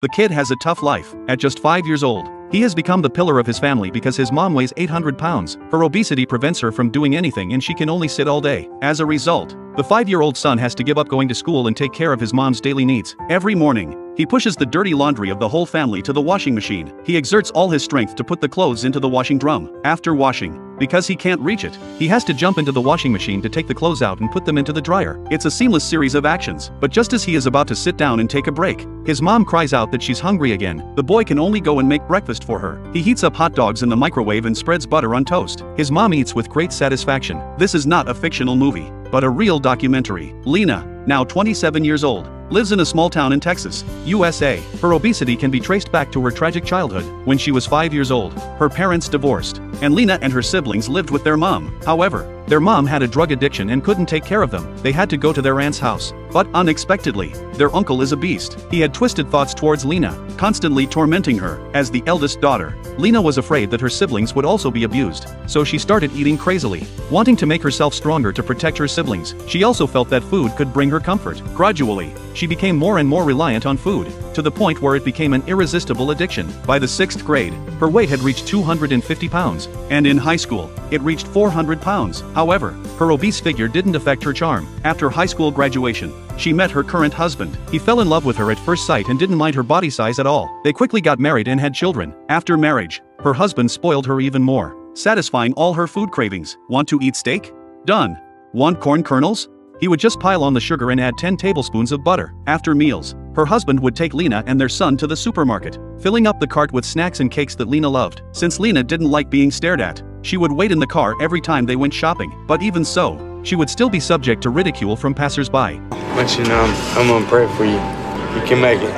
The kid has a tough life. At just 5 years old, he has become the pillar of his family because his mom weighs 800 pounds. Her obesity prevents her from doing anything and she can only sit all day. As a result, the 5-year-old son has to give up going to school and take care of his mom's daily needs. Every morning, he pushes the dirty laundry of the whole family to the washing machine. He exerts all his strength to put the clothes into the washing drum. After washing, because he can't reach it, he has to jump into the washing machine to take the clothes out and put them into the dryer. It's a seamless series of actions. But just as he is about to sit down and take a break, his mom cries out that she's hungry again. The boy can only go and make breakfast for her. He heats up hot dogs in the microwave and spreads butter on toast. His mom eats with great satisfaction. This is not a fictional movie, but a real documentary. Lena, now 27 years old, lives in a small town in Texas, USA. Her obesity can be traced back to her tragic childhood. When she was 5 years old, her parents divorced, and Lena and her siblings lived with their mom. However, their mom had a drug addiction and couldn't take care of them. They had to go to their aunt's house. But unexpectedly, their uncle is a beast. He had twisted thoughts towards Lena, constantly tormenting her. As the eldest daughter, Lena was afraid that her siblings would also be abused, so she started eating crazily, wanting to make herself stronger to protect her siblings. She also felt that food could bring her comfort. Gradually, she became more and more reliant on food, to the point where it became an irresistible addiction. By the 6th grade, her weight had reached 250 pounds, and in high school, it reached 400 pounds. However, her obese figure didn't affect her charm. After high school graduation, she met her current husband. He fell in love with her at first sight and didn't mind her body size at all. They quickly got married and had children. After marriage, her husband spoiled her even more, satisfying all her food cravings. Want to eat steak? Done. Want corn kernels? He would just pile on the sugar and add 10 tablespoons of butter. After meals, her husband would take Lena and their son to the supermarket, filling up the cart with snacks and cakes that Lena loved. Since Lena didn't like being stared at, she would wait in the car every time they went shopping. But even so, she would still be subject to ridicule from passers-by. But you know, I'm gonna pray for you. You can make it.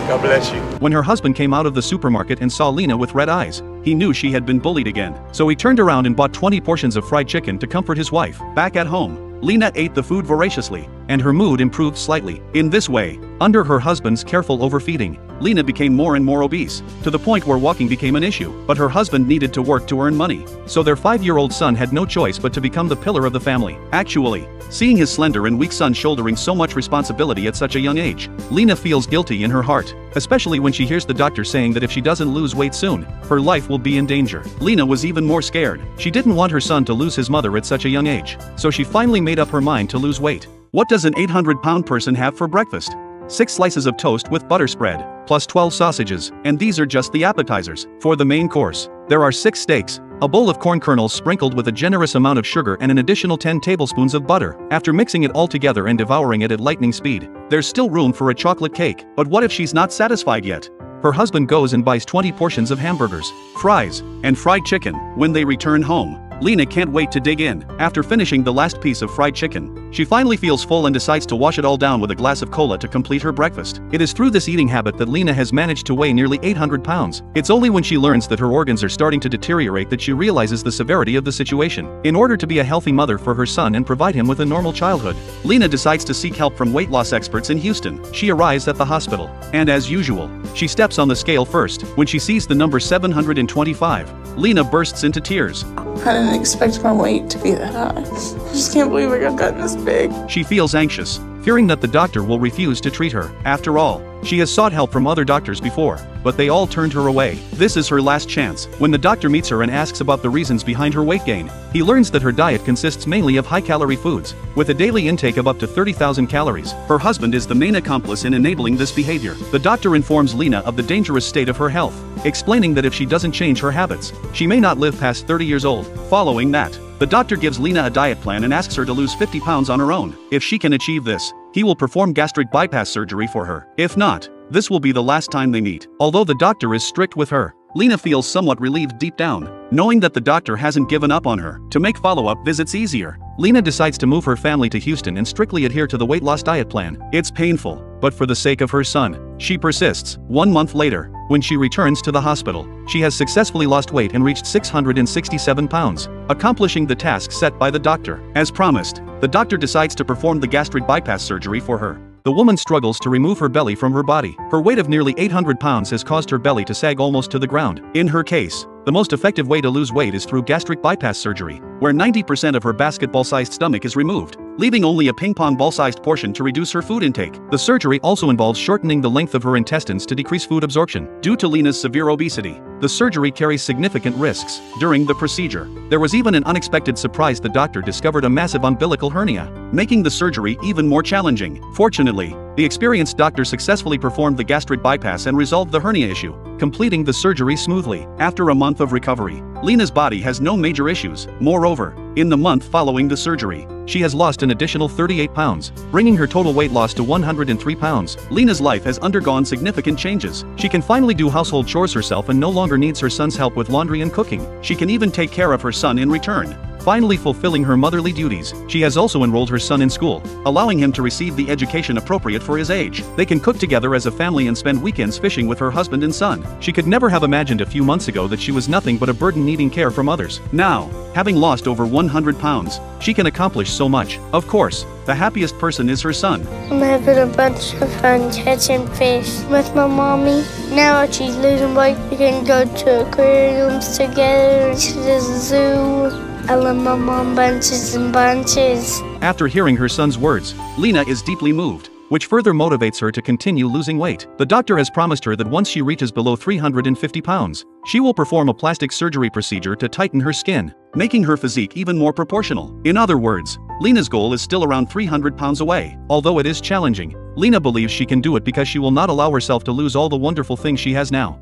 God bless you. When her husband came out of the supermarket and saw Lena with red eyes, he knew she had been bullied again. So he turned around and bought 20 portions of fried chicken to comfort his wife. Back at home, Lena ate the food voraciously, and her mood improved slightly. In this way, under her husband's careful overfeeding, Lena became more and more obese, to the point where walking became an issue. But her husband needed to work to earn money, so their 5-year-old son had no choice but to become the pillar of the family. Actually, seeing his slender and weak son shouldering so much responsibility at such a young age, Lena feels guilty in her heart, especially when she hears the doctor saying that if she doesn't lose weight soon, her life will be in danger. Lena was even more scared. She didn't want her son to lose his mother at such a young age, so she finally made up her mind to lose weight. What does an 800-pound person have for breakfast? 6 slices of toast with butter spread, plus 12 sausages, and these are just the appetizers. For the main course, there are 6 steaks, a bowl of corn kernels sprinkled with a generous amount of sugar and an additional 10 tablespoons of butter. After mixing it all together and devouring it at lightning speed, there's still room for a chocolate cake. But what if she's not satisfied yet? Her husband goes and buys 20 portions of hamburgers, fries, and fried chicken. When they return home, Lena can't wait to dig in. After finishing the last piece of fried chicken, she finally feels full and decides to wash it all down with a glass of cola to complete her breakfast. It is through this eating habit that Lena has managed to weigh nearly 800 pounds. It's only when she learns that her organs are starting to deteriorate that she realizes the severity of the situation. In order to be a healthy mother for her son and provide him with a normal childhood, Lena decides to seek help from weight loss experts in Houston. She arrives at the hospital, and as usual, she steps on the scale first. When she sees the number 725, Lena bursts into tears. I didn't expect my weight to be that high. I just can't believe I got this big. She feels anxious, fearing that the doctor will refuse to treat her. After all, she has sought help from other doctors before, but they all turned her away. This is her last chance. When the doctor meets her and asks about the reasons behind her weight gain, he learns that her diet consists mainly of high-calorie foods, with a daily intake of up to 30,000 calories. Her husband is the main accomplice in enabling this behavior. The doctor informs Lena of the dangerous state of her health, explaining that if she doesn't change her habits, she may not live past 30 years old. Following that, the doctor gives Lena a diet plan and asks her to lose 50 pounds on her own. If she can achieve this, he will perform gastric bypass surgery for her. If not, this will be the last time they meet. Although the doctor is strict with her, Lena feels somewhat relieved deep down, knowing that the doctor hasn't given up on her. To make follow-up visits easier, Lena decides to move her family to Houston and strictly adhere to the weight loss diet plan. It's painful, but for the sake of her son, she persists. 1 month later, when she returns to the hospital, she has successfully lost weight and reached 667 pounds, accomplishing the task set by the doctor. As promised, the doctor decides to perform the gastric bypass surgery for her. The woman struggles to remove her belly from her body. Her weight of nearly 800 pounds has caused her belly to sag almost to the ground. In her case, the most effective way to lose weight is through gastric bypass surgery, where 90% of her basketball-sized stomach is removed. leaving only a ping-pong ball-sized portion to reduce her food intake. The surgery also involves shortening the length of her intestines to decrease food absorption. Due to Lena's severe obesity, the surgery carries significant risks. During the procedure, there was even an unexpected surprise: the doctor discovered a massive umbilical hernia, making the surgery even more challenging. Fortunately, the experienced doctor successfully performed the gastric bypass and resolved the hernia issue, completing the surgery smoothly. After a month of recovery, Lena's body has no major issues. Moreover, in the month following the surgery, she has lost an additional 38 pounds, bringing her total weight loss to 103 pounds. Lena's life has undergone significant changes. She can finally do household chores herself and no longer needs her son's help with laundry and cooking. She can even take care of her son in return, finally fulfilling her motherly duties. She has also enrolled her son in school, allowing him to receive the education appropriate for his age. They can cook together as a family and spend weekends fishing with her husband and son. She could never have imagined a few months ago that she was nothing but a burden needing care from others. Now, having lost over 100 pounds, she can accomplish so much. Of course, the happiest person is her son. I'm having a bunch of fun catching fish with my mommy. Now that she's losing weight, we can go to aquariums together, to the zoo. I love my mom bunches and bunches. After hearing her son's words, Lena is deeply moved, which further motivates her to continue losing weight. The doctor has promised her that once she reaches below 350 pounds, she will perform a plastic surgery procedure to tighten her skin, making her physique even more proportional. In other words, Lena's goal is still around 300 pounds away. Although it is challenging, Lena believes she can do it because she will not allow herself to lose all the wonderful things she has now.